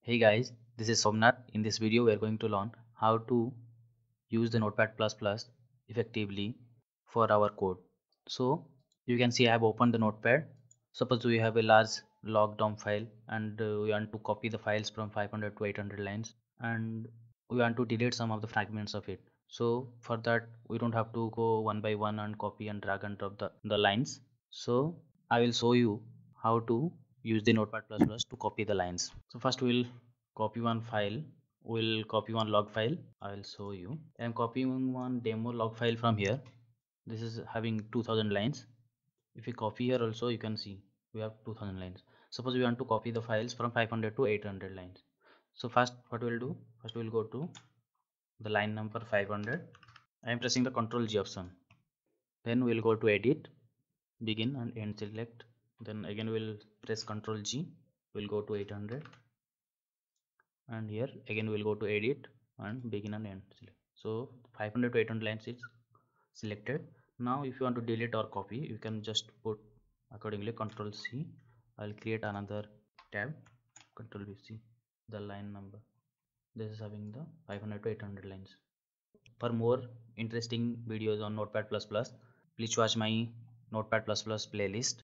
Hey guys, this is Somnath. In this video, we are going to learn how to use the Notepad++ effectively for our code. So you can see I have opened the Notepad. Suppose we have a large log DOM file and we want to copy the files from 500 to 800 lines and we want to delete some of the fragments of it. So for that, we don't have to go one by one and copy and drag and drop the lines. So I will show you how to use the Notepad++ to copy the lines. So first we'll copy one file. We'll copy one log file. I'll show you. I'm copying one demo log file from here. This is having 2000 lines. If you copy here also, you can see we have 2000 lines. Suppose we want to copy the files from 500 to 800 lines. So first what we'll do, first we'll go to the line number 500. I am pressing the Ctrl G option. Then we'll go to edit, begin and end select. Then again we'll press Ctrl G. We'll go to 800. And here again we'll go to edit and begin and end select. So 500 to 800 lines is selected. Now if you want to delete or copy, you can just put accordingly Ctrl C. I'll create another tab, Ctrl V C, the line number. This is having the 500 to 800 lines. For more interesting videos on Notepad++, please watch my Notepad++ playlist.